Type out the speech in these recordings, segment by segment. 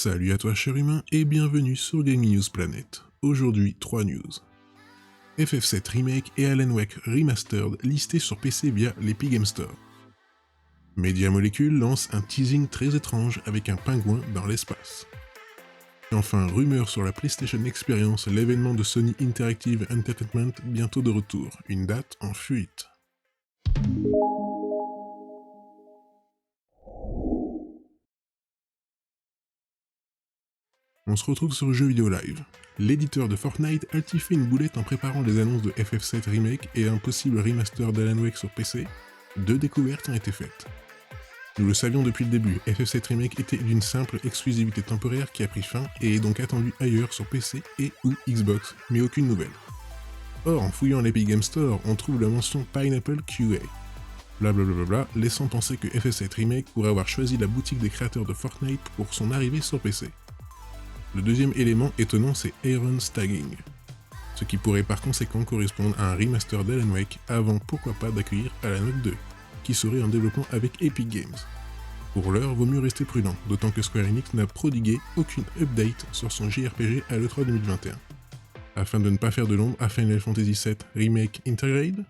Salut à toi cher humain et bienvenue sur Gaming News Planet. Aujourd'hui 3 news. FF7 Remake et Alan Wake Remastered listés sur PC via l'Epic Game Store. Media Molecule lance un teasing très étrange avec un pingouin dans l'espace. Et enfin, rumeur sur la PlayStation Experience, l'événement de Sony Interactive Entertainment bientôt de retour, une date en fuite. On se retrouve sur Jeux Vidéo Live. L'éditeur de Fortnite a fait une boulette en préparant les annonces de FF7 Remake et un possible remaster d'Alan Wake sur PC. 2 découvertes ont été faites. Nous le savions depuis le début, FF7 Remake était d'une simple exclusivité temporaire qui a pris fin et est donc attendu ailleurs sur PC et ou Xbox, mais aucune nouvelle. Or, en fouillant l'Epic Game Store, on trouve la mention Pineapple QA. Blablabla, laissant penser que FF7 Remake pourrait avoir choisi la boutique des créateurs de Fortnite pour son arrivée sur PC. Le deuxième élément étonnant, c'est Aaron's Tagging, ce qui pourrait par conséquent correspondre à un remaster d'Alan Wake avant pourquoi pas d'accueillir Alan Wake 2, qui serait en développement avec Epic Games. Pour l'heure, vaut mieux rester prudent, d'autant que Square Enix n'a prodigué aucune update sur son JRPG à l'E3 2021. Afin de ne pas faire de l'ombre à Final Fantasy VII Remake Intergrade.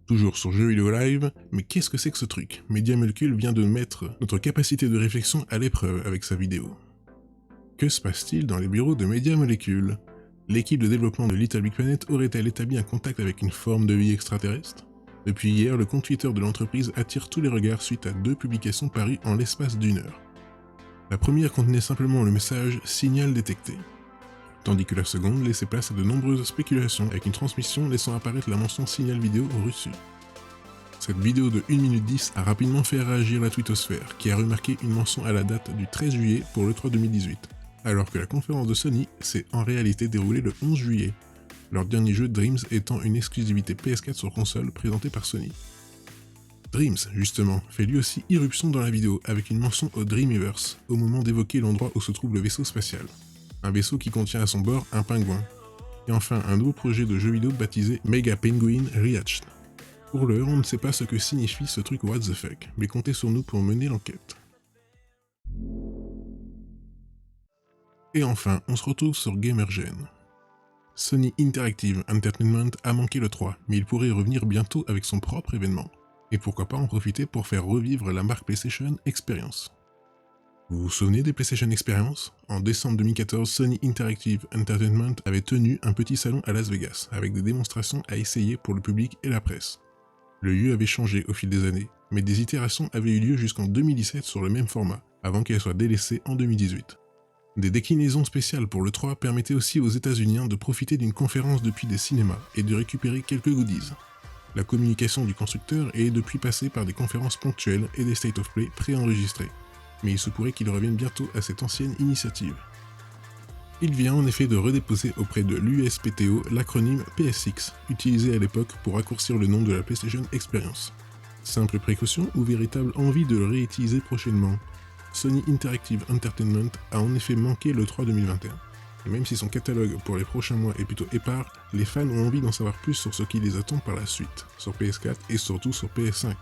Toujours sur Jeux Vidéo Live, mais qu'est-ce que c'est que ce truc? Media Molecule vient de mettre notre capacité de réflexion à l'épreuve avec sa vidéo. Que se passe-t-il dans les bureaux de Media Molecule? L'équipe de développement de Little Big Planet aurait-elle établi un contact avec une forme de vie extraterrestre? Depuis hier, le compte Twitter de l'entreprise attire tous les regards suite à 2 publications parues en l'espace d'1 heure. La première contenait simplement le message « Signal détecté », tandis que la seconde laissait place à de nombreuses spéculations avec une transmission laissant apparaître la mention signal vidéo reçu. Cette vidéo de 1 minute 10 a rapidement fait réagir la twittosphère, qui a remarqué une mention à la date du 13 juillet pour l'E3 2018, alors que la conférence de Sony s'est en réalité déroulée le 11 juillet, leur dernier jeu Dreams étant une exclusivité PS4 sur console présentée par Sony. Dreams, justement, fait lui aussi irruption dans la vidéo avec une mention au Dreamiverse, au moment d'évoquer l'endroit où se trouve le vaisseau spatial. Un vaisseau qui contient à son bord un pingouin. Et enfin, un nouveau projet de jeu vidéo baptisé Mega Penguin Reached. Pour l'heure, on ne sait pas ce que signifie ce truc what the fuck, mais comptez sur nous pour mener l'enquête. Et enfin, on se retrouve sur Gamergen. Sony Interactive Entertainment a manqué le 3, mais il pourrait revenir bientôt avec son propre événement. Et pourquoi pas en profiter pour faire revivre la marque PlayStation Experience. Vous vous souvenez des PlayStation Experience? En décembre 2014, Sony Interactive Entertainment avait tenu un petit salon à Las Vegas, avec des démonstrations à essayer pour le public et la presse. Le lieu avait changé au fil des années, mais des itérations avaient eu lieu jusqu'en 2017 sur le même format, avant qu'elle soit délaissée en 2018. Des déclinaisons spéciales pour le 3 permettaient aussi aux États-Unis de profiter d'une conférence depuis des cinémas et de récupérer quelques goodies. La communication du constructeur est depuis passée par des conférences ponctuelles et des state of play préenregistrés. Mais il se pourrait qu'il revienne bientôt à cette ancienne initiative. Il vient en effet de redéposer auprès de l'USPTO l'acronyme PSX, utilisé à l'époque pour raccourcir le nom de la PlayStation Experience. Simple précaution ou véritable envie de le réutiliser prochainement? Sony Interactive Entertainment a en effet manqué le 3 2021. Et même si son catalogue pour les prochains mois est plutôt épars, les fans ont envie d'en savoir plus sur ce qui les attend par la suite, sur PS4 et surtout sur PS5.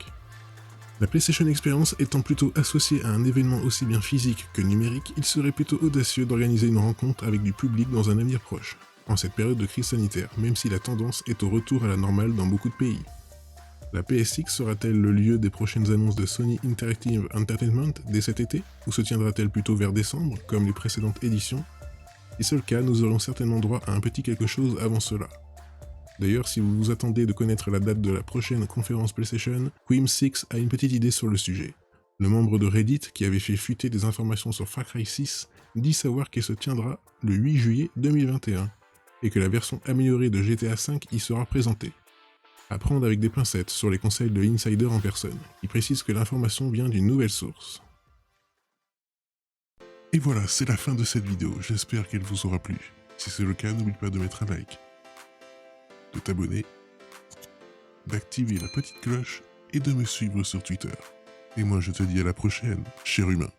La PlayStation Experience étant plutôt associée à un événement aussi bien physique que numérique, il serait plutôt audacieux d'organiser une rencontre avec du public dans un avenir proche, en cette période de crise sanitaire, même si la tendance est au retour à la normale dans beaucoup de pays. La PSX sera-t-elle le lieu des prochaines annonces de Sony Interactive Entertainment dès cet été, ou se tiendra-t-elle plutôt vers décembre, comme les précédentes éditions? Si c'est le cas, nous aurons certainement droit à un petit quelque chose avant cela. D'ailleurs, si vous vous attendez de connaître la date de la prochaine conférence PlayStation, Quim6 a une petite idée sur le sujet. Le membre de Reddit, qui avait fait fuiter des informations sur Far Cry 6, dit savoir qu'elle se tiendra le 8 juillet 2021, et que la version améliorée de GTA V y sera présentée. À prendre avec des pincettes sur les conseils de l'insider en personne, qui précise que l'information vient d'une nouvelle source. Et voilà, c'est la fin de cette vidéo, j'espère qu'elle vous aura plu. Si c'est le cas, n'oublie pas de mettre un like, de t'abonner, d'activer la petite cloche et de me suivre sur Twitter. Et moi je te dis à la prochaine, cher humain.